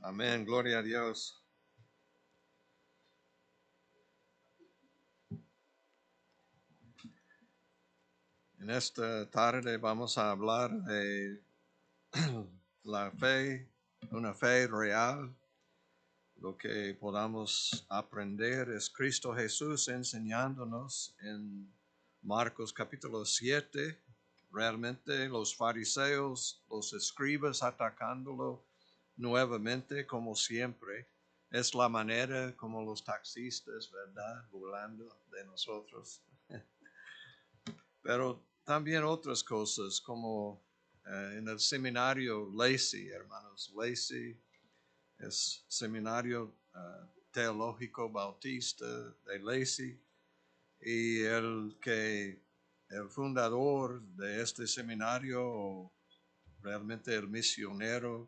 Amén, gloria a Dios. En esta tarde vamos a hablar de la fe, una fe real. Lo que podamos aprender es Cristo Jesús enseñándonos en Marcos capítulo 7. Realmente los fariseos, los escribas atacándolo nuevamente como siempre. Es la manera como los taxistas, ¿verdad? Burlando de nosotros. Pero también otras cosas como en el seminario Lacey, hermanos. Lacey es seminario teológico bautista de Lacey y el fundador de este seminario, o realmente el misionero,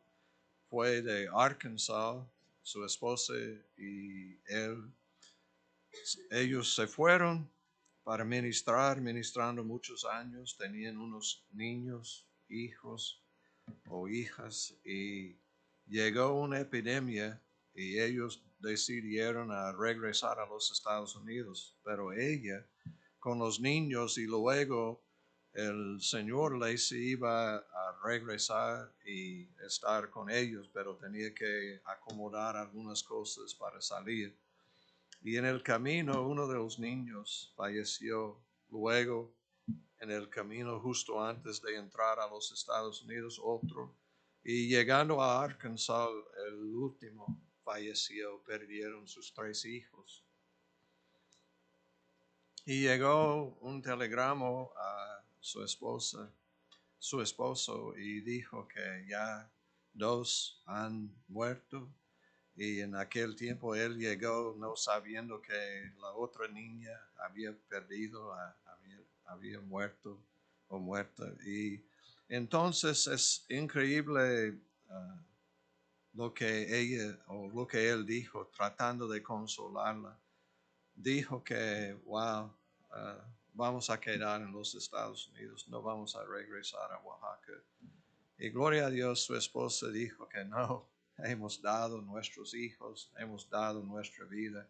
fue de Arkansas, su esposa y ellos se fueron para ministrando muchos años, tenían unos niños, hijos o hijas, y llegó una epidemia y ellos decidieron a regresar a los Estados Unidos, pero ella con los niños y luego el señor Lacey iba a regresar y estar con ellos, pero tenía que acomodar algunas cosas para salir. Y en el camino uno de los niños falleció. Luego, en el camino justo antes de entrar a los Estados Unidos, otro. Y llegando a Arkansas, el último falleció, perdieron sus 3 hijos. Y llegó un telegrama a su esposo, y dijo que ya 2 han muerto. Y en aquel tiempo él llegó no sabiendo que la otra niña había perdido, había muerto o muerta. Y entonces es increíble lo que ella o lo que él dijo, tratando de consolarla. Dijo que, wow, vamos a quedar en los Estados Unidos, no vamos a regresar a Oaxaca. Y gloria a Dios, su esposa dijo que no, hemos dado nuestros hijos, hemos dado nuestra vida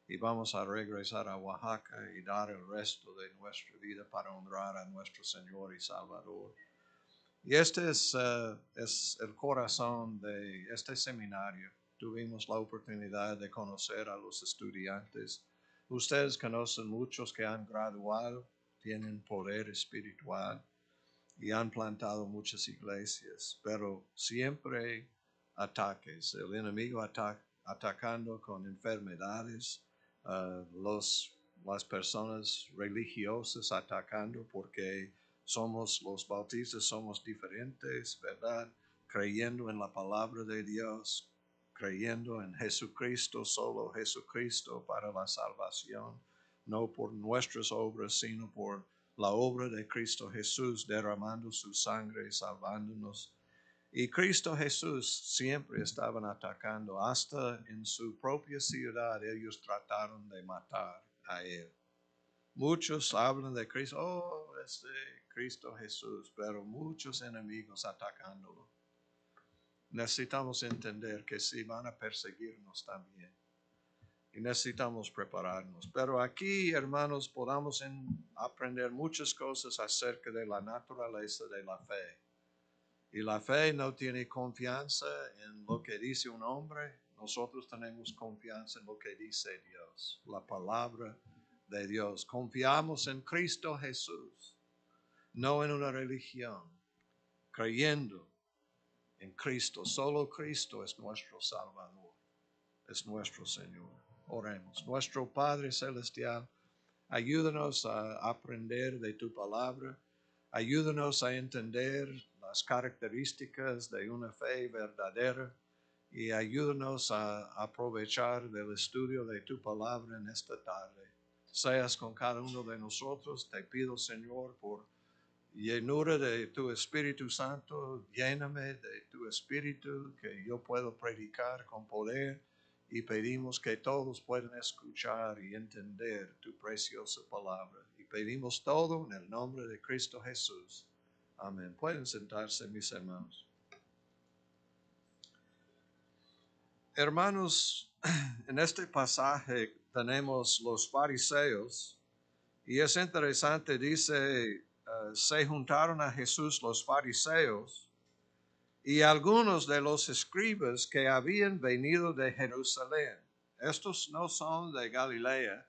y vamos a regresar a Oaxaca y dar el resto de nuestra vida para honrar a nuestro Señor y Salvador. Y este es el corazón de este seminario. Tuvimos la oportunidad de conocer a los estudiantes. Ustedes conocen muchos que han graduado, tienen poder espiritual y han plantado muchas iglesias, pero siempre ataques, el enemigo atacando con enfermedades, las personas religiosas atacando porque los bautistas somos diferentes, ¿verdad? Creyendo en la palabra de Dios, creyendo en Jesucristo, solo Jesucristo para la salvación, no por nuestras obras, sino por la obra de Cristo Jesús derramando su sangre y salvándonos. Y Cristo Jesús siempre estaban atacando, hasta en su propia ciudad ellos trataron de matar a él. Muchos hablan de Cristo, Cristo Jesús, pero muchos enemigos atacándolo. Necesitamos entender que sí van a perseguirnos también. Y necesitamos prepararnos. Pero aquí, hermanos, podamos aprender muchas cosas acerca de la naturaleza de la fe. Y la fe no tiene confianza en lo que dice un hombre. Nosotros tenemos confianza en lo que dice Dios, la palabra de Dios. Confiamos en Cristo Jesús, no en una religión, creyendo en Cristo. Solo Cristo es nuestro Salvador, es nuestro Señor. Oremos. Nuestro Padre Celestial, ayúdanos a aprender de tu palabra. Ayúdanos a entender las características de una fe verdadera y ayúdanos a aprovechar del estudio de tu palabra en esta tarde. Seas con cada uno de nosotros. Te pido, Señor, por llenura de tu Espíritu Santo. Lléname de tu Espíritu, que yo puedo predicar con poder. Y pedimos que todos puedan escuchar y entender tu preciosa palabra. Y pedimos todo en el nombre de Cristo Jesús. Amén. Pueden sentarse, mis hermanos. Hermanos, en este pasaje tenemos los fariseos y es interesante, dice, se juntaron a Jesús los fariseos y algunos de los escribas que habían venido de Jerusalén. Estos no son de Galilea,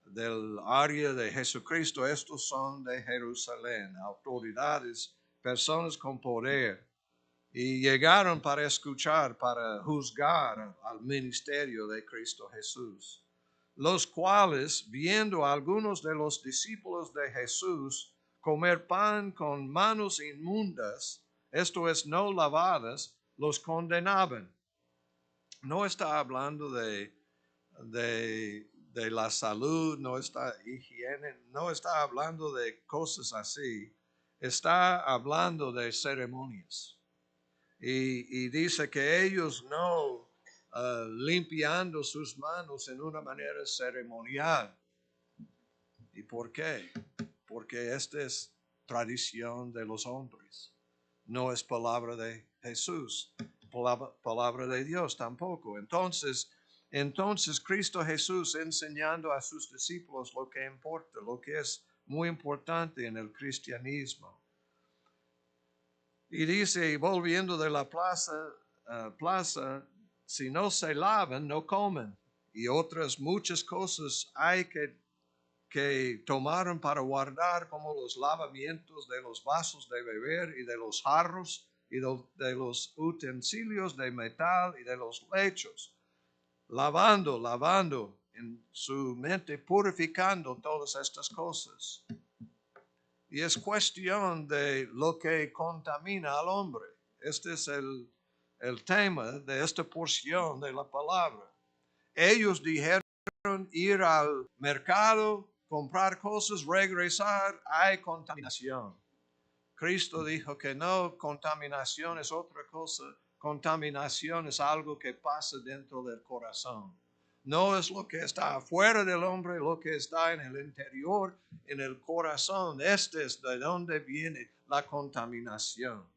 del área de Jesucristo, estos son de Jerusalén, autoridades, personas con poder. Y llegaron para escuchar, para juzgar al ministerio de Cristo Jesús, los cuales, viendo a algunos de los discípulos de Jesús comer pan con manos inmundas, esto es, no lavadas, los condenaban. No está hablando de la salud, no está higiene, no está hablando de cosas así, está hablando de ceremonias. Y dice que ellos no limpiando sus manos en una manera ceremonial. ¿Y por qué? Porque esta es tradición de los hombres. No es palabra de Jesús, palabra de Dios tampoco. Entonces Cristo Jesús enseñando a sus discípulos lo que importa, lo que es muy importante en el cristianismo. Y dice, volviendo de la plaza, si no se lavan, no comen. Y otras muchas cosas hay que tomaron para guardar, como los lavamientos de los vasos de beber y de los jarros y de los utensilios de metal y de los lechos. Lavando en su mente, purificando todas estas cosas. Y es cuestión de lo que contamina al hombre. Este es el tema de esta porción de la palabra. Ellos dijeron ir al mercado, comprar cosas, regresar, hay contaminación. Cristo dijo que no, contaminación es otra cosa. Contaminación es algo que pasa dentro del corazón. No es lo que está afuera del hombre, lo que está en el interior, en el corazón. Este es de donde viene la contaminación.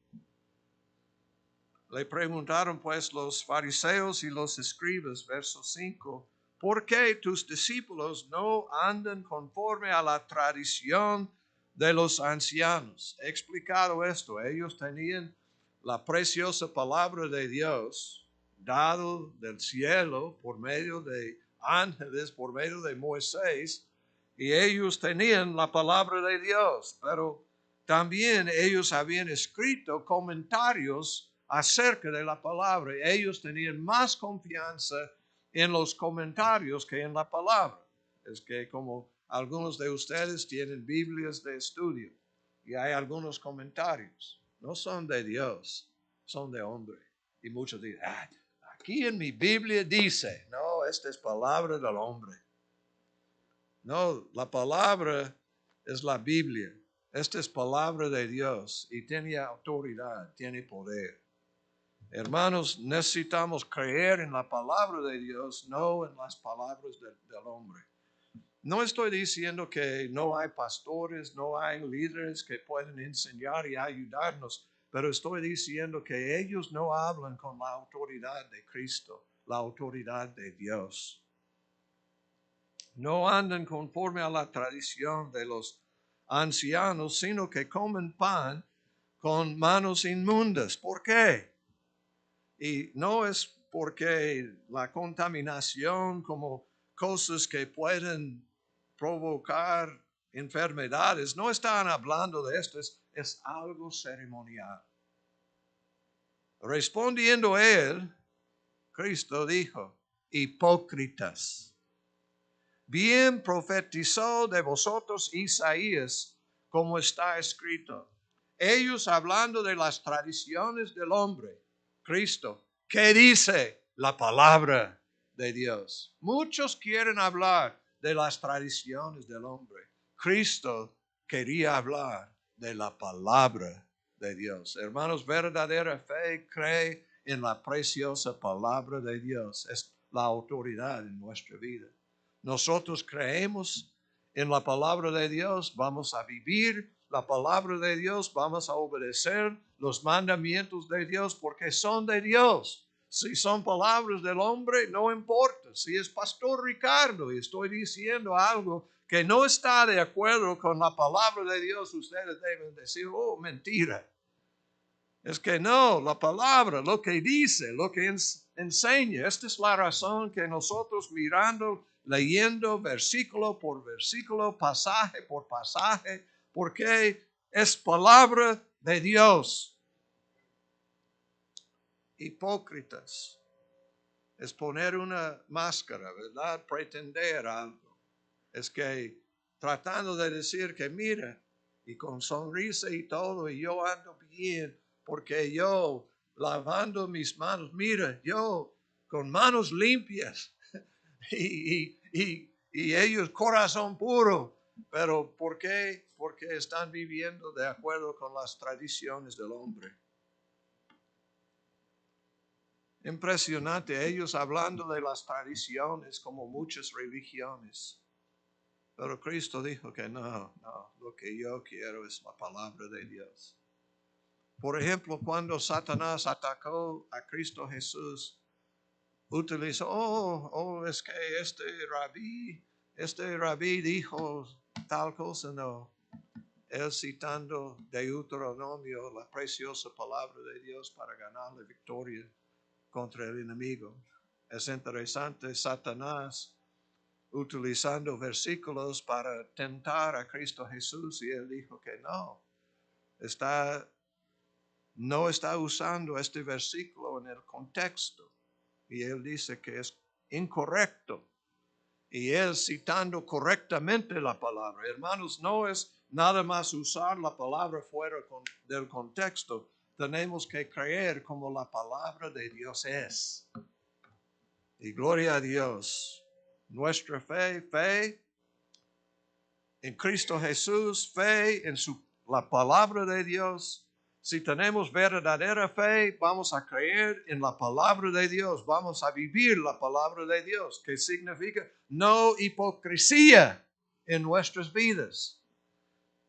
Le preguntaron pues los fariseos y los escribas, verso 5, ¿por qué tus discípulos no andan conforme a la tradición de los ancianos? He explicado esto. Ellos tenían la preciosa palabra de Dios dado del cielo por medio de ángeles, por medio de Moisés, y ellos tenían la palabra de Dios, pero también ellos habían escrito comentarios acerca de la palabra. Ellos tenían más confianza en los comentarios que en la palabra. Es que como algunos de ustedes tienen Biblias de estudio y hay algunos comentarios, no son de Dios, son de hombre. Y muchos dicen, aquí en mi Biblia dice, no, esta es palabra del hombre. No, la palabra es la Biblia. Esta es palabra de Dios y tiene autoridad, tiene poder. Hermanos, necesitamos creer en la palabra de Dios, no en las palabras del hombre. No estoy diciendo que no hay pastores, no hay líderes que pueden enseñar y ayudarnos, pero estoy diciendo que ellos no hablan con la autoridad de Cristo, la autoridad de Dios. No andan conforme a la tradición de los ancianos, sino que comen pan con manos inmundas. ¿Por qué? Y no es porque la contaminación como cosas que pueden provocar enfermedades, no están hablando de esto, es algo ceremonial. Respondiendo él, Cristo dijo, hipócritas. Bien profetizó de vosotros Isaías, como está escrito. Ellos hablando de las tradiciones del hombre, Cristo, ¿qué dice la palabra de Dios? Muchos quieren hablar de las tradiciones del hombre. Cristo quería hablar de la palabra de Dios. Hermanos, verdadera fe cree en la preciosa palabra de Dios. Es la autoridad en nuestra vida. Nosotros creemos en la palabra de Dios, vamos a vivir la palabra de Dios, vamos a obedecer los mandamientos de Dios porque son de Dios. Si son palabras del hombre, no importa. Si es Pastor Ricardo y estoy diciendo algo que no está de acuerdo con la palabra de Dios, ustedes deben decir, oh, mentira. Es que no, la palabra, lo que dice, lo que enseña. Esta es la razón que nosotros mirando, leyendo versículo por versículo, pasaje por pasaje, porque es palabra de Dios. Hipócritas es poner una máscara, ¿verdad? Pretender algo. Es que tratando de decir que mira, y con sonrisa y todo, y yo ando bien, porque yo lavando mis manos, mira, yo con manos limpias y ellos corazón puro. Pero ¿por qué? Porque están viviendo de acuerdo con las tradiciones del hombre. Impresionante, ellos hablando de las tradiciones como muchas religiones. Pero Cristo dijo que no, lo que yo quiero es la palabra de Dios. Por ejemplo, cuando Satanás atacó a Cristo Jesús, utilizó, es que este rabí dijo tal cosa, no. Él citando Deuteronomio, la preciosa palabra de Dios para ganar la victoria contra el enemigo. Es interesante, Satanás utilizando versículos para tentar a Cristo Jesús y él dijo que no está usando este versículo en el contexto y él dice que es incorrecto y él citando correctamente la palabra. Hermanos, no es nada más usar la palabra fuera del contexto, tenemos que creer como la palabra de Dios es. Y gloria a Dios. Nuestra fe en Cristo Jesús, fe en la palabra de Dios. Si tenemos verdadera fe, vamos a creer en la palabra de Dios, vamos a vivir la palabra de Dios, que significa no hipocresía en nuestras vidas.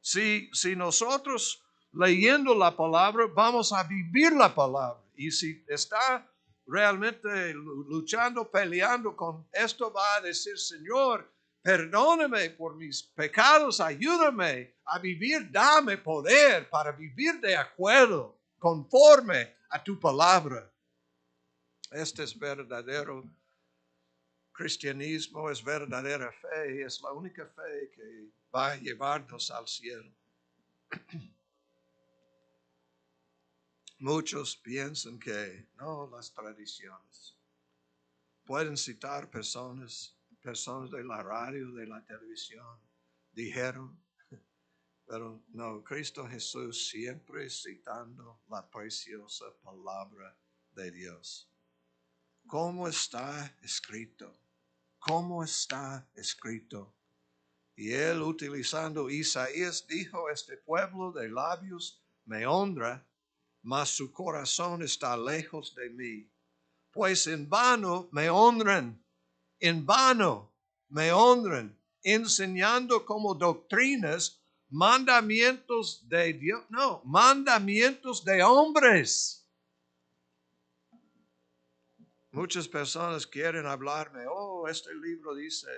Si nosotros leyendo la palabra, vamos a vivir la palabra. Y si está realmente luchando, peleando con esto, va a decir, Señor, perdóname por mis pecados, ayúdame a vivir, dame poder para vivir de acuerdo, conforme a tu palabra. Este es verdadero cristianismo, es verdadera fe, es la única fe que va a llevarnos al cielo. Muchos piensan que no, las tradiciones. Pueden citar personas de la radio, de la televisión, dijeron, pero no, Cristo Jesús siempre citando la preciosa palabra de Dios. ¿Cómo está escrito? ¿Cómo está escrito? Y él utilizando Isaías dijo, este pueblo de labios me honra, mas su corazón está lejos de mí. Pues en vano me honran, enseñando como doctrinas mandamientos de Dios, no, mandamientos de hombres. Muchas personas quieren hablarme, este libro dice,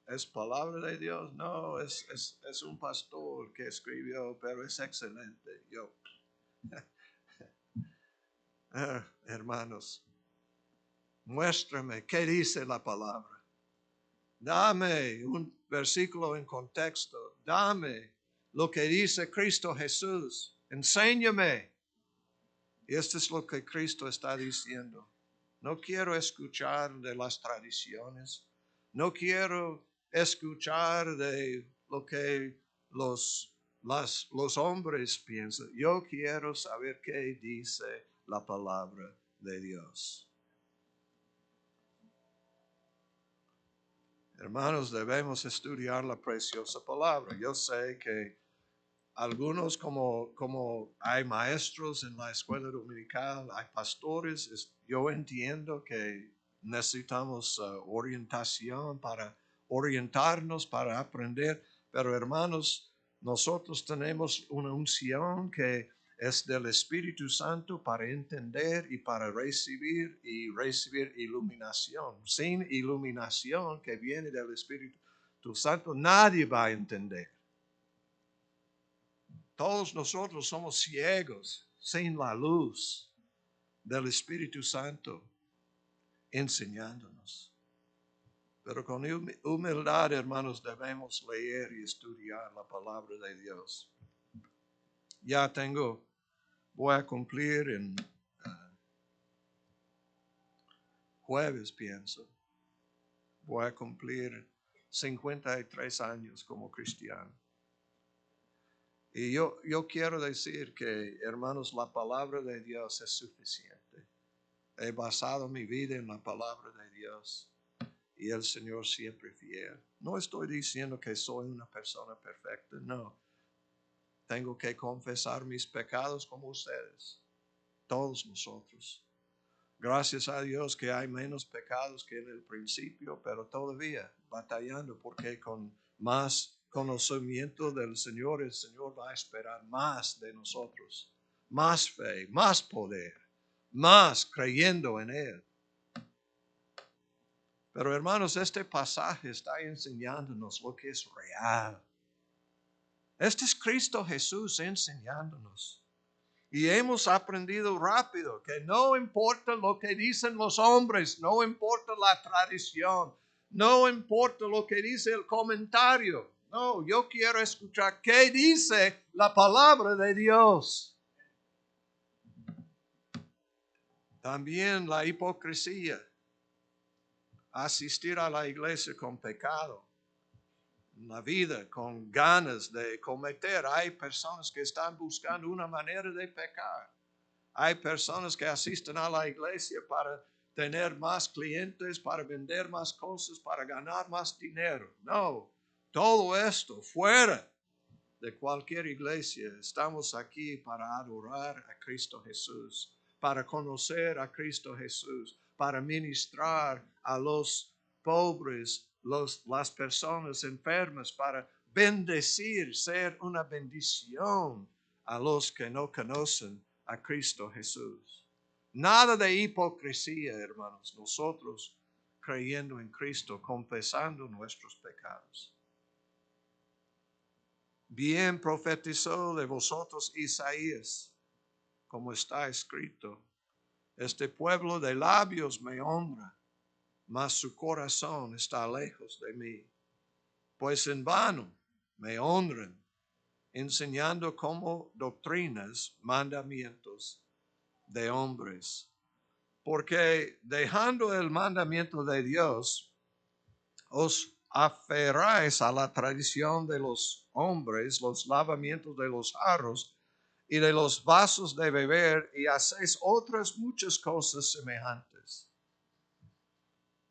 ¿es palabra de Dios? No, es un pastor que escribió, pero es excelente. Yo, hermanos, muéstrame qué dice la palabra. Dame un versículo en contexto. Dame lo que dice Cristo Jesús. Enséñame. Y esto es lo que Cristo está diciendo. No quiero escuchar de las tradiciones. No quiero escuchar de lo que los hombres piensan. Yo quiero saber qué dice la palabra de Dios. Hermanos, debemos estudiar la preciosa palabra. Yo sé que algunos, como hay maestros en la escuela dominical, hay pastores, yo entiendo que necesitamos orientación para orientarnos, para aprender, pero hermanos, nosotros tenemos una unción que es del Espíritu Santo para entender y para recibir iluminación. Sin iluminación que viene del Espíritu Santo, nadie va a entender. Todos nosotros somos ciegos sin la luz del Espíritu Santo enseñándonos. Pero con humildad, hermanos, debemos leer y estudiar la palabra de Dios. Voy a cumplir en jueves, pienso. Voy a cumplir 53 años como cristiano. Y yo quiero decir que, hermanos, la palabra de Dios es suficiente. He basado mi vida en la palabra de Dios. Y el Señor siempre fiel. No estoy diciendo que soy una persona perfecta, no. Tengo que confesar mis pecados como ustedes, todos nosotros. Gracias a Dios que hay menos pecados que en el principio, pero todavía batallando porque con más conocimiento del Señor, el Señor va a esperar más de nosotros. Más fe, más poder, más creyendo en Él. Pero hermanos, este pasaje está enseñándonos lo que es real. Este es Cristo Jesús enseñándonos. Y hemos aprendido rápido que no importa lo que dicen los hombres, no importa la tradición, no importa lo que dice el comentario. No, yo quiero escuchar qué dice la palabra de Dios. También la hipocresía. Asistir a la iglesia con pecado, la vida con ganas de cometer. Hay personas que están buscando una manera de pecar. Hay personas que asisten a la iglesia para tener más clientes, para vender más cosas, para ganar más dinero. No, todo esto fuera de cualquier iglesia. Estamos aquí para adorar a Cristo Jesús, para conocer a Cristo Jesús, para ministrar a los pobres, las personas enfermas, para bendecir, ser una bendición a los que no conocen a Cristo Jesús. Nada de hipocresía, hermanos, nosotros creyendo en Cristo, confesando nuestros pecados. Bien profetizó de vosotros Isaías, como está escrito: este pueblo de labios me honra, mas su corazón está lejos de mí. Pues en vano me honran, enseñando como doctrinas mandamientos de hombres. Porque dejando el mandamiento de Dios, os aferráis a la tradición de los hombres, los lavamientos de los jarros y de los vasos de beber, y hacéis otras muchas cosas semejantes.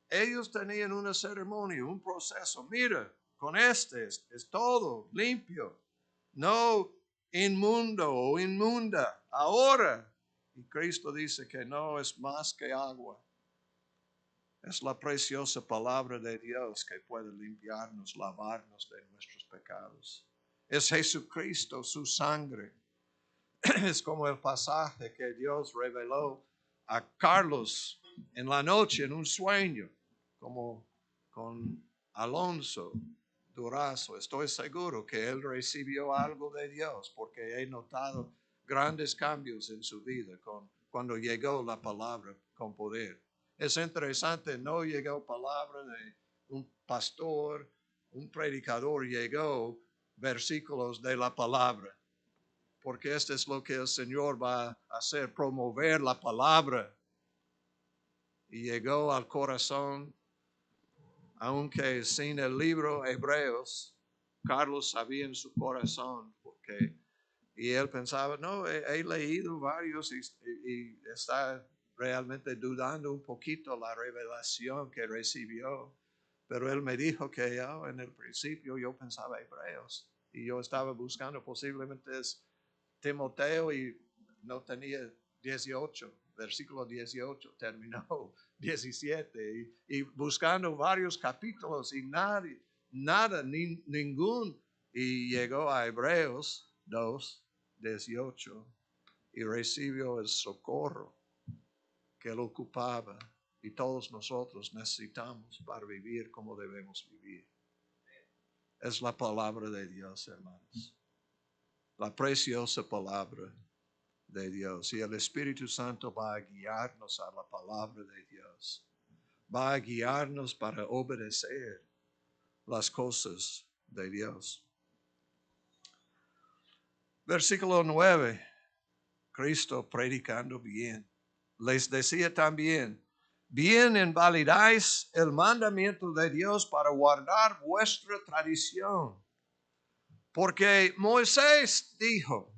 Ellos tenían una ceremonia, un proceso. Mira, con este es todo limpio, no inmundo o inmunda. Ahora, y Cristo dice que no es más que agua. Es la preciosa palabra de Dios que puede limpiarnos, lavarnos de nuestros pecados. Es Jesucristo, su sangre. Es como el pasaje que Dios reveló a Carlos en la noche en un sueño, como con Alonso Durazo. Estoy seguro que él recibió algo de Dios porque he notado grandes cambios en su vida cuando llegó la palabra con poder. Es interesante, no llegó palabra de un pastor, un predicador, llegó versículos de la palabra. Porque esto es lo que el Señor va a hacer, promover la palabra. Y llegó al corazón, aunque sin el libro Hebreos, Carlos sabía en su corazón, y él pensaba, no, he leído varios y está realmente dudando un poquito la revelación que recibió. Pero él me dijo que en el principio yo pensaba Hebreos y yo estaba buscando posiblemente es Timoteo y no tenía 18, versículo 18, terminó 17 y buscando varios capítulos y ningún, y llegó a Hebreos 2, 18. y recibió el socorro que él ocupaba y todos nosotros necesitamos para vivir como debemos vivir. Es la palabra de Dios, hermanos. La preciosa palabra de Dios. Y el Espíritu Santo va a guiarnos a la palabra de Dios. Va a guiarnos para obedecer las cosas de Dios. Versículo 9. Cristo predicando bien. Les decía también, bien invalidáis el mandamiento de Dios para guardar vuestra tradición. Porque Moisés dijo,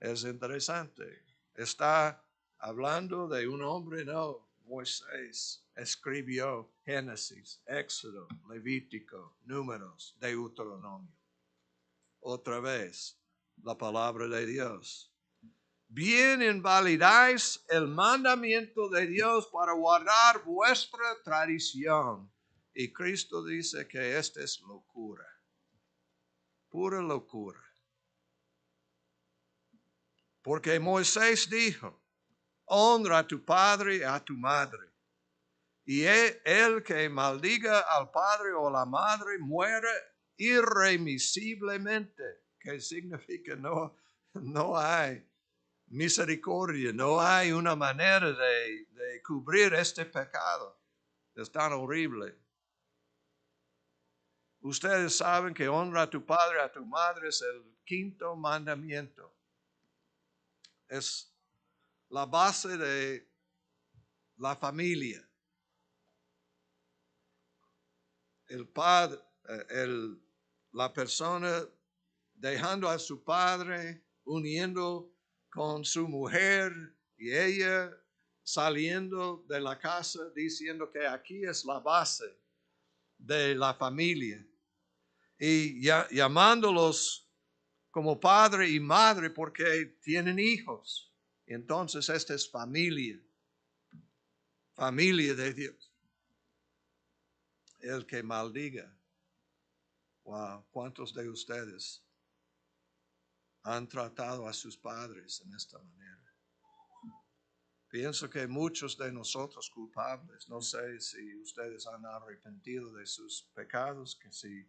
es interesante, está hablando de un hombre, no, Moisés escribió Génesis, Éxodo, Levítico, Números, Deuteronomio. Otra vez, la palabra de Dios. Bien invalidáis el mandamiento de Dios para guardar vuestra tradición. Y Cristo dice que esta es locura, pura locura. Porque Moisés dijo, honra a tu padre y a tu madre. Y el que maldiga al padre o a la madre muere irremisiblemente. ¿Qué significa? No hay misericordia, no hay una manera de cubrir este pecado. Es tan horrible. Ustedes saben que honra a tu padre, a tu madre es el quinto mandamiento. Es la base de la familia. El padre, la persona dejando a su padre, uniendo con su mujer y ella saliendo de la casa diciendo que aquí es la base de la familia y llamándolos como padre y madre porque tienen hijos. Entonces esta es familia de Dios. El que maldiga. Wow, ¿cuántos de ustedes han tratado a sus padres en esta manera? Pienso que muchos de nosotros culpables, no sé si ustedes han arrepentido de sus pecados, que si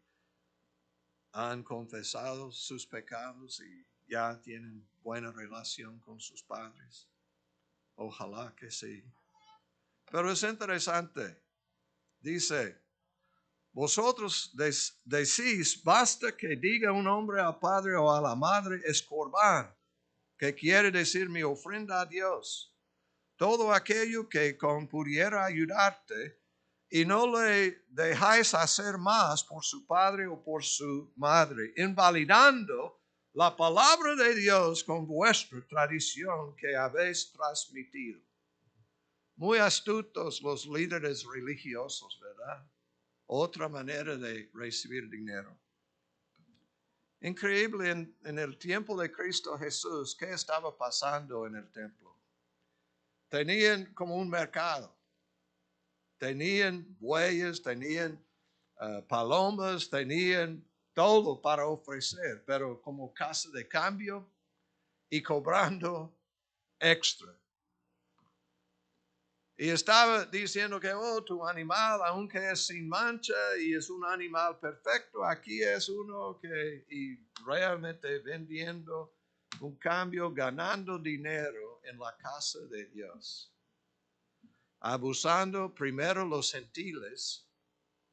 han confesado sus pecados y ya tienen buena relación con sus padres. Ojalá que sí. Pero es interesante. Dice, vosotros decís, basta que diga un hombre al padre o a la madre, es corbán, que quiere decir mi ofrenda a Dios. Todo aquello que pudiera ayudarte y no le dejáis hacer más por su padre o por su madre, invalidando la palabra de Dios con vuestra tradición que habéis transmitido. Muy astutos los líderes religiosos, ¿verdad? Otra manera de recibir dinero. Increíble en el tiempo de Cristo Jesús, ¿qué estaba pasando en el templo? Tenían como un mercado. Tenían bueyes, tenían palomas, tenían todo para ofrecer, pero como casa de cambio y cobrando extra. Y estaba diciendo que, tu animal, aunque es sin mancha y es un animal perfecto, aquí es uno que, y realmente vendiendo un cambio, ganando dinero en la casa de Dios. Abusando primero los gentiles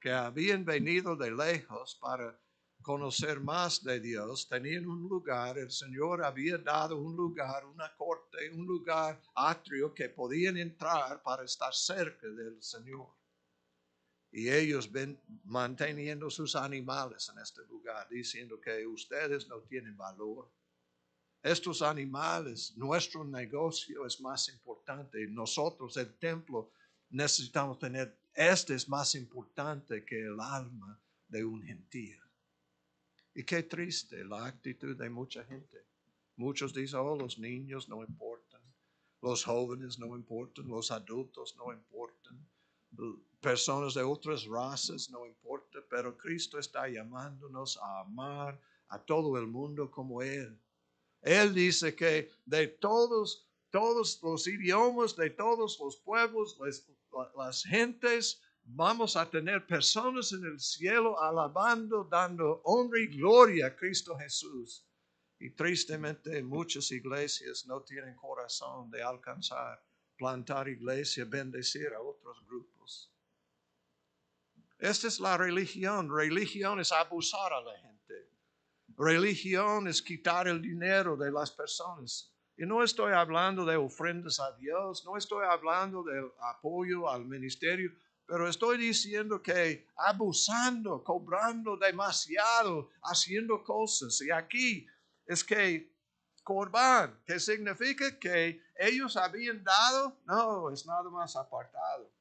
que habían venido de lejos para conocer más de Dios, tenían un lugar, el Señor había dado un lugar, una corte, un lugar atrio que podían entrar para estar cerca del Señor. Y ellos manteniendo sus animales en este lugar, diciendo que ustedes no tienen valor. Estos animales, nuestro negocio es más importante. Nosotros, el templo, necesitamos tener, este es más importante que el alma de un gentil. Y qué triste la actitud de mucha gente. Muchos dicen, los niños no importan, los jóvenes no importan, los adultos no importan, personas de otras razas no importa, pero Cristo está llamándonos a amar a todo el mundo como Él. Él dice que de todos los idiomas, de todos los pueblos, las gentes, vamos a tener personas en el cielo alabando, dando honra y gloria a Cristo Jesús. Y tristemente muchas iglesias no tienen corazón de alcanzar, plantar iglesia, bendecir a otros grupos. Esta es la religión. Religión es abusar a la gente. Religión es quitar el dinero de las personas. Y no estoy hablando de ofrendas a Dios, no estoy hablando del apoyo al ministerio, pero estoy diciendo que abusando, cobrando demasiado, haciendo cosas. Y aquí es que Corban, que significa que ellos habían dado, no, es nada más apartado.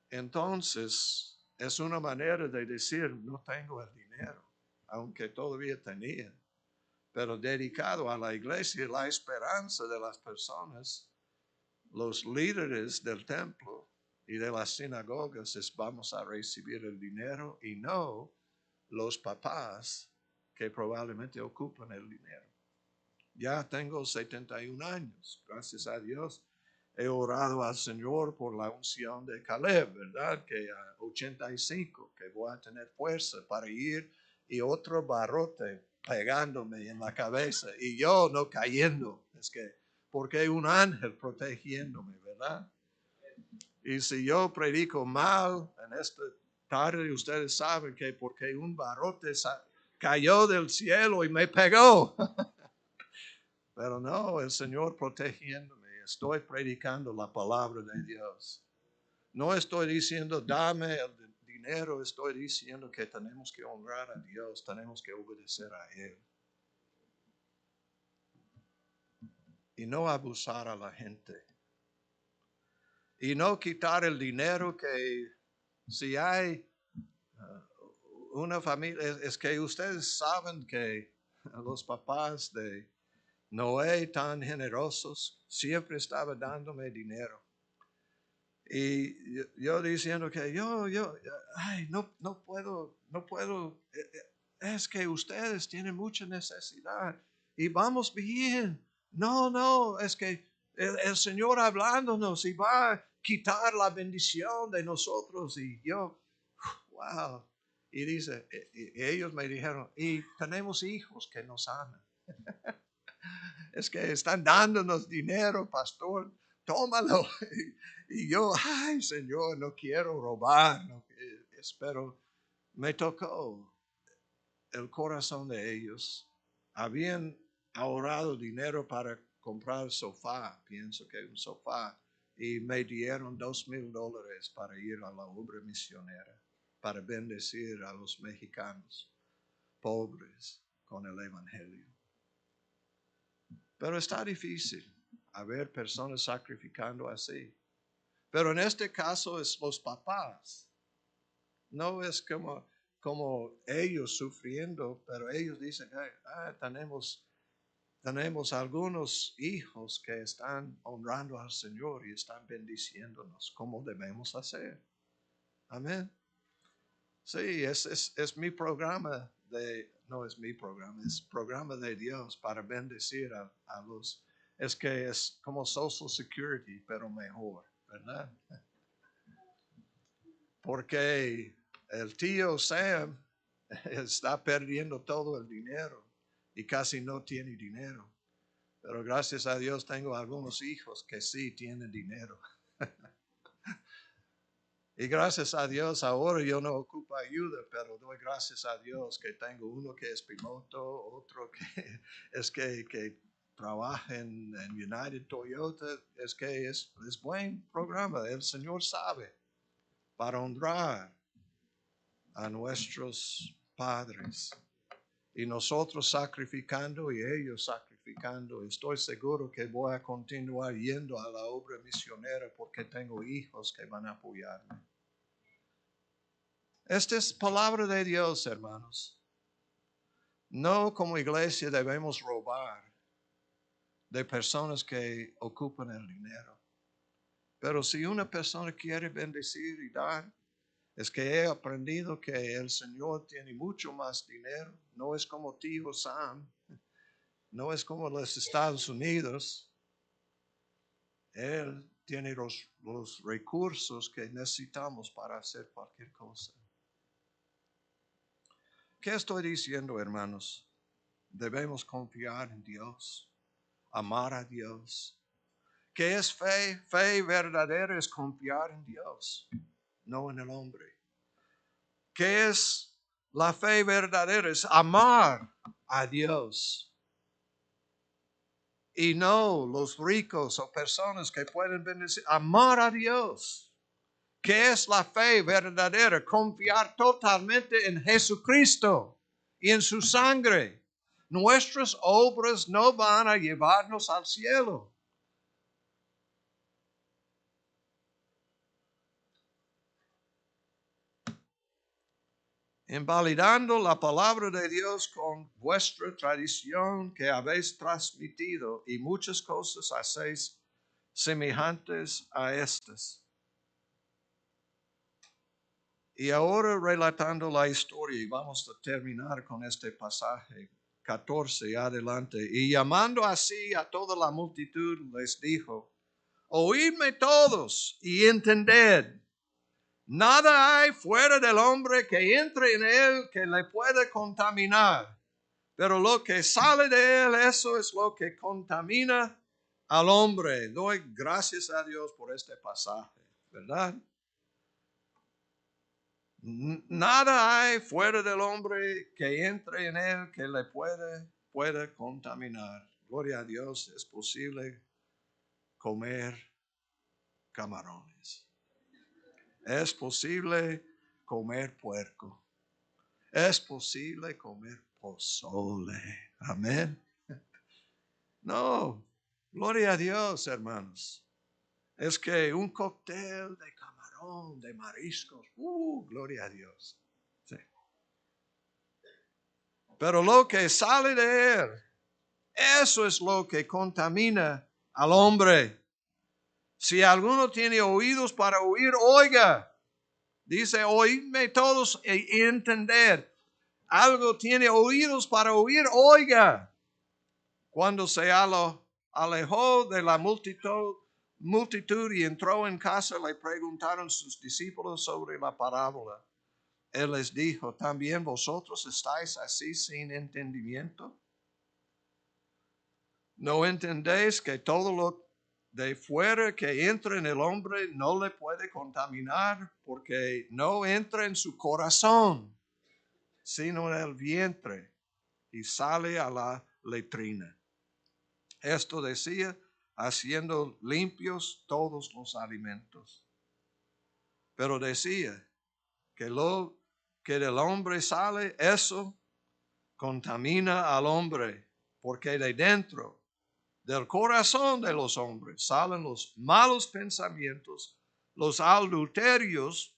Entonces, es una manera de decir, no tengo el dinero, aunque todavía tenía. Pero dedicado a la iglesia, la esperanza de las personas, los líderes del templo y de las sinagogas es vamos a recibir el dinero y no los papás que probablemente ocupan el dinero. Ya tengo 71 años, gracias a Dios. He orado al Señor por la unción de Caleb, ¿verdad? Que a 85, que voy a tener fuerza para ir y otro barrote pegándome en la cabeza y yo no cayendo. Es que, porque hay un ángel protegiéndome, ¿verdad? Y si yo predico mal en esta tarde, ustedes saben que porque un barrote cayó del cielo y me pegó. Pero no, el Señor protegiéndome. Estoy predicando la palabra de Dios. No estoy diciendo dame el dinero, estoy diciendo que tenemos que honrar a Dios, tenemos que obedecer a Él. Y no abusar a la gente. Y no quitar el dinero que si hay una familia, es que ustedes saben que los papás de Noé tan generosos siempre estaban dándome dinero. Y yo diciendo que ay, no puedo, es que ustedes tienen mucha necesidad y vamos bien. No, es que el Señor hablándonos y va a quitar la bendición de nosotros y yo, wow. Y dice, y ellos me dijeron, y tenemos hijos que nos aman. Es que están dándonos dinero, pastor, tómalo. Y yo, ay, Señor, no quiero robar, no, pero me tocó el corazón de ellos. Habían ahorrado dinero para comprar sofá, pienso que un sofá, y me dieron $2,000 para ir a la obra misionera, para bendecir a los mexicanos pobres con el Evangelio. Pero está difícil haber personas sacrificando así. Pero en este caso es los papás. No es como ellos sufriendo, pero ellos dicen, tenemos algunos hijos que están honrando al Señor y están bendiciéndonos. ¿Cómo debemos hacer? Amén. Sí, es mi programa no es mi programa, es programa de Dios para bendecir a los, es que es como Social Security, pero mejor, ¿verdad? Porque el tío Sam está perdiendo todo el dinero y casi no tiene dinero. Pero gracias a Dios tengo algunos hijos que sí tienen dinero. Y gracias a Dios ahora yo no ocupo ayuda, pero doy gracias a Dios que tengo uno que es piloto, otro que es que trabaja en United Toyota. Es que es buen programa. El Señor sabe para honrar a nuestros padres. Y nosotros sacrificando y ellos sacrificando. Estoy seguro que voy a continuar yendo a la obra misionera porque tengo hijos que van a apoyarme. Esta es palabra de Dios, hermanos. No como iglesia debemos robar de personas que ocupan el dinero. Pero si una persona quiere bendecir y dar, Es que he aprendido que el Señor tiene mucho más dinero. No es como tío Sam. No es como los Estados Unidos. Él tiene los recursos que necesitamos para hacer cualquier cosa. ¿Qué estoy diciendo, hermanos? Debemos confiar en Dios, amar a Dios. ¿Qué es fe? Fe verdadera es confiar en Dios, no en el hombre. ¿Qué es la fe verdadera? Es amar a Dios. Y no los ricos o personas que pueden bendecir. Amar a Dios. ¿Qué es la fe verdadera? Confiar totalmente en Jesucristo y en su sangre. Nuestras obras no van a llevarnos al cielo. Invalidando la palabra de Dios con vuestra tradición que habéis transmitido y muchas cosas hacéis semejantes a estas. Y ahora relatando la historia, y vamos a terminar con este pasaje 14 adelante. Y llamando así a toda la multitud, les dijo: oídme todos y entended. Nada hay fuera del hombre que entre en él que le pueda contaminar. Pero lo que sale de él, eso es lo que contamina al hombre. Doy gracias a Dios por este pasaje, ¿verdad? Nada hay fuera del hombre que entre en él que le puede contaminar. Gloria a Dios, es posible comer camarones. Es posible comer puerco. Es posible comer pozole. Amén. No, gloria a Dios, hermanos. Es que un cóctel de camarón, de mariscos. Gloria a Dios. Sí. Pero lo que sale de él, eso es lo que contamina al hombre. Si alguno tiene oídos para oír, oiga. Dice, oídme todos y entender. Algo tiene oídos para oír, oiga. Cuando se alejó de la multitud y entró en casa, le preguntaron sus discípulos sobre la parábola. Él les dijo: ¿también vosotros estáis así sin entendimiento? ¿No entendéis que todo lo de fuera que entra en el hombre no le puede contaminar, porque no entra en su corazón, sino en el vientre, y sale a la letrina? Esto decía, haciendo limpios todos los alimentos. Pero decía que lo que del hombre sale, eso contamina al hombre, porque de dentro del corazón de los hombres salen los malos pensamientos, los adulterios,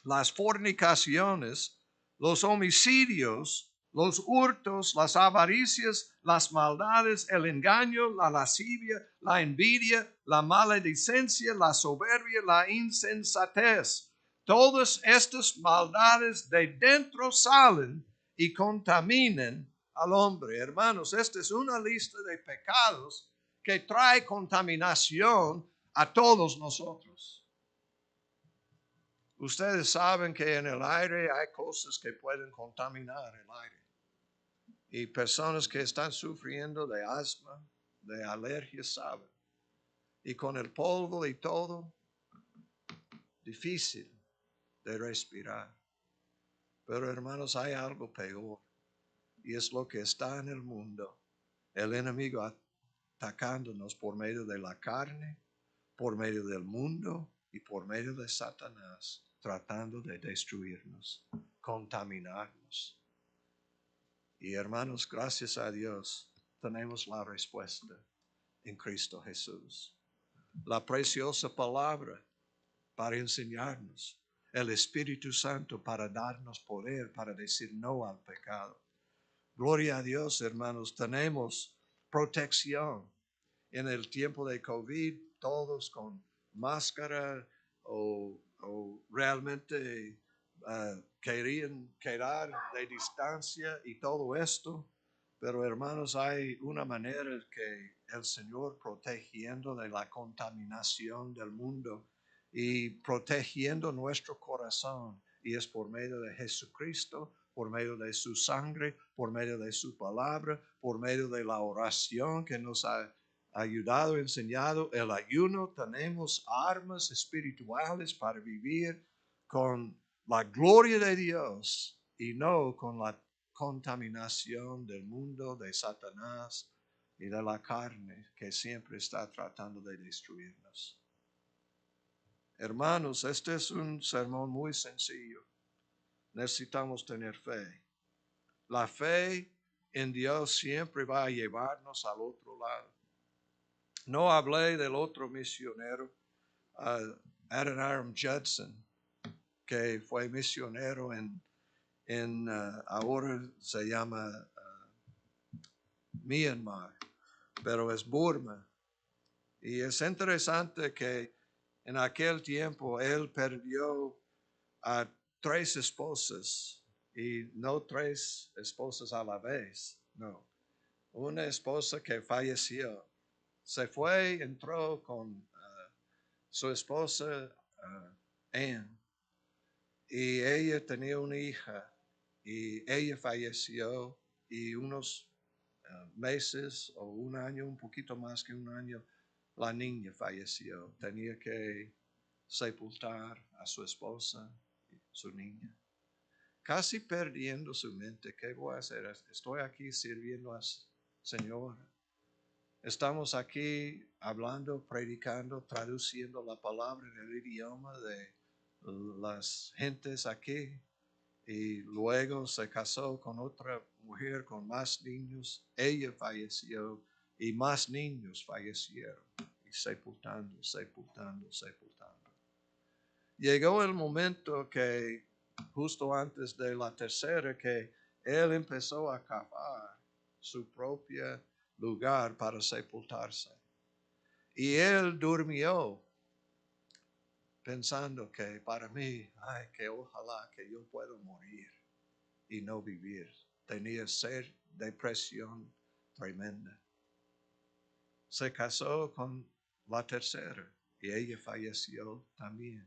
las fornicaciones, los homicidios, los hurtos, las avaricias, las maldades, el engaño, la lascivia, la envidia, la maledicencia, la soberbia, la insensatez. Todas estas maldades de dentro salen y contaminan al hombre. Hermanos, esta es una lista de pecados que trae contaminación a todos nosotros. Ustedes saben que en el aire hay cosas que pueden contaminar el aire. Y personas que están sufriendo de asma, de alergias, saben. Y con el polvo y todo, difícil de respirar. Pero hermanos, hay algo peor. Y es lo que está en el mundo. El enemigo atacándonos por medio de la carne, por medio del mundo y por medio de Satanás, tratando de destruirnos, contaminarnos. Y hermanos, gracias a Dios, tenemos la respuesta en Cristo Jesús. La preciosa palabra para enseñarnos, el Espíritu Santo para darnos poder, para decir no al pecado. Gloria a Dios, hermanos, tenemos protección. En el tiempo de COVID, todos con máscara o o realmente querían quedar de distancia y todo esto. Pero hermanos, hay una manera que el Señor protegiendo de la contaminación del mundo y protegiendo nuestro corazón. Y es por medio de Jesucristo, por medio de su sangre, por medio de su palabra, por medio de la oración que nos ha ayudado, enseñado. El ayuno, tenemos armas espirituales para vivir con la gloria de Dios y no con la contaminación del mundo, de Satanás y de la carne que siempre está tratando de destruirnos. Hermanos, este es un sermón muy sencillo. Necesitamos tener fe. La fe en Dios siempre va a llevarnos al otro lado. No hablé del otro misionero, Adoniram Judson, que fue misionero ahora se llama Myanmar, pero es Burma. Y es interesante que en aquel tiempo él perdió a 3 esposas, y no 3 esposas a la vez, no. Una esposa que falleció, se fue, entró con su esposa Anne, y ella tenía una hija, y ella falleció, y unos meses o un año, un poquito más que un año, la niña falleció. Tenía que sepultar a su esposa y su niña. Casi perdiendo su mente, ¿qué voy a hacer? Estoy aquí sirviendo al Señor. Estamos aquí hablando, predicando, traduciendo la palabra en el idioma de las gentes aquí. Y luego se casó con otra mujer con más niños. Ella falleció y más niños fallecieron. Y sepultando. Llegó el momento que, justo antes de la tercera, que él empezó a cavar su propio lugar para sepultarse. Y él durmió pensando que para mí, que ojalá que yo pueda morir y no vivir. Tenía depresión tremenda. Se casó con la tercera y ella falleció también.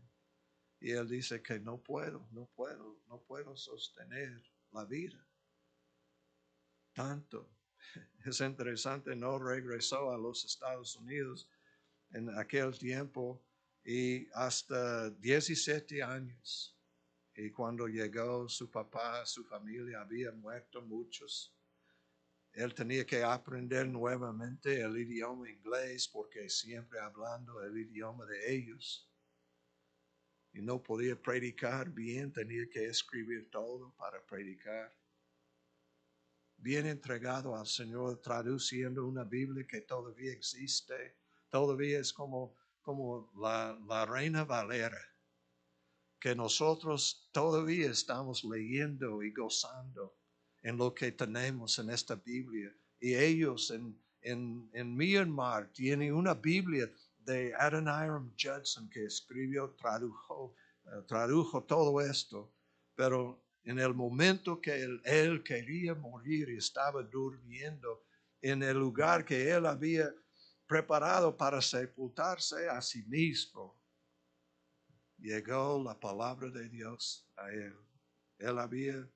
Y él dice que no puedo sostener la vida. Tanto. Es interesante, no regresó a los Estados Unidos en aquel tiempo y hasta 17 años. Y cuando llegó su papá, su familia, había muerto muchos. Él tenía que aprender nuevamente el idioma inglés porque siempre hablando el idioma de ellos. Y no podía predicar bien, tenía que escribir todo para predicar. Bien entregado al Señor, traduciendo una Biblia que todavía existe. Todavía es como la Reina Valera, que nosotros todavía estamos leyendo y gozando en lo que tenemos en esta Biblia. Y ellos en Myanmar tienen una Biblia de Adoniram Judson que escribió, tradujo todo esto. Pero en el momento que él quería morir y estaba durmiendo en el lugar que él había preparado para sepultarse a sí mismo, llegó la palabra de Dios a él. Él había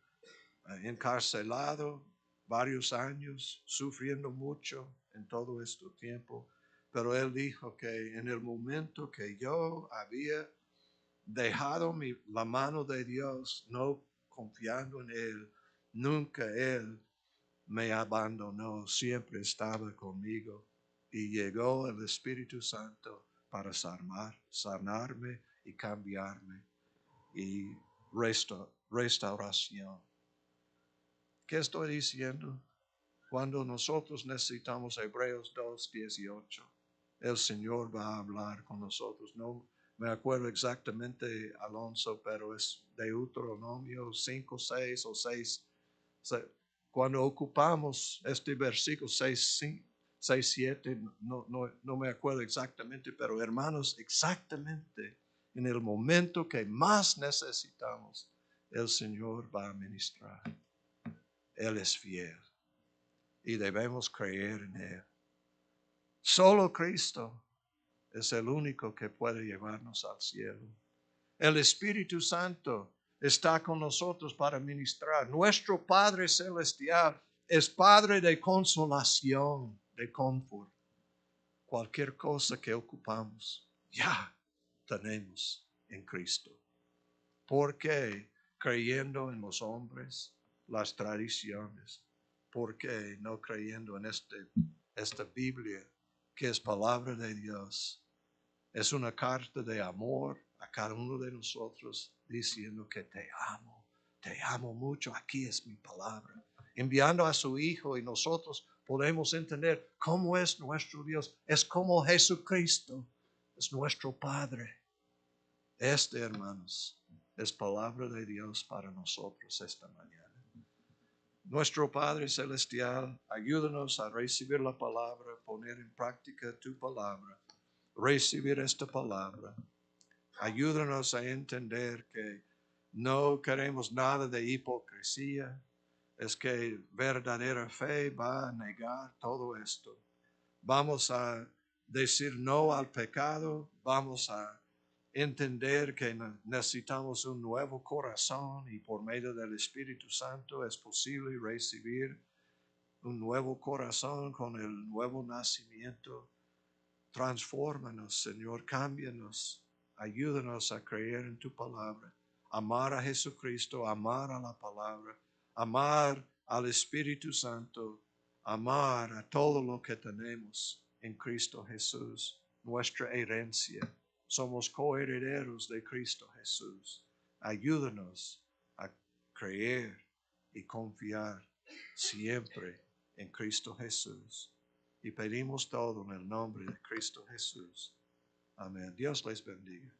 encarcelado varios años, sufriendo mucho en todo este tiempo, pero él dijo que en el momento que yo había dejado la mano de Dios, no confiando en él, nunca él me abandonó, siempre estaba conmigo. Y llegó el Espíritu Santo para sanarme y cambiarme y restauración. ¿Qué estoy diciendo? Cuando nosotros necesitamos Hebreos 2:18, el Señor va a hablar con nosotros. No me acuerdo exactamente, Alonso, pero es Deuteronomio 5, 6 o 6. Cuando ocupamos este versículo 6, 7, no me acuerdo exactamente, pero hermanos, exactamente en el momento que más necesitamos, el Señor va a ministrar. Él es fiel y debemos creer en Él. Solo Cristo es el único que puede llevarnos al cielo. El Espíritu Santo está con nosotros para ministrar. Nuestro Padre Celestial es Padre de consolación, de confort. Cualquier cosa que ocupamos, ya tenemos en Cristo. ¿Por qué? Creyendo en los hombres, las tradiciones. ¿Por qué no creyendo en esta Biblia que es palabra de Dios? Es una carta de amor a cada uno de nosotros diciendo que te amo mucho, aquí es mi palabra. Enviando a su Hijo y nosotros podemos entender cómo es nuestro Dios. Es como Jesucristo, es nuestro Padre. Hermanos, es palabra de Dios para nosotros esta mañana. Nuestro Padre Celestial, ayúdanos a recibir la palabra, poner en práctica tu palabra, recibir esta palabra. Ayúdanos a entender que no queremos nada de hipocresía. Es que verdadera fe va a negar todo esto. Vamos a decir no al pecado. Vamos a entender que necesitamos un nuevo corazón y por medio del Espíritu Santo es posible recibir un nuevo corazón con el nuevo nacimiento. Transfórmanos, Señor, cámbianos, ayúdanos a creer en tu palabra, amar a Jesucristo, amar a la palabra, amar al Espíritu Santo, amar a todo lo que tenemos en Cristo Jesús, nuestra herencia. Somos coherederos de Cristo Jesús. Ayúdanos a creer y confiar siempre en Cristo Jesús. Y pedimos todo en el nombre de Cristo Jesús. Amén. Dios les bendiga.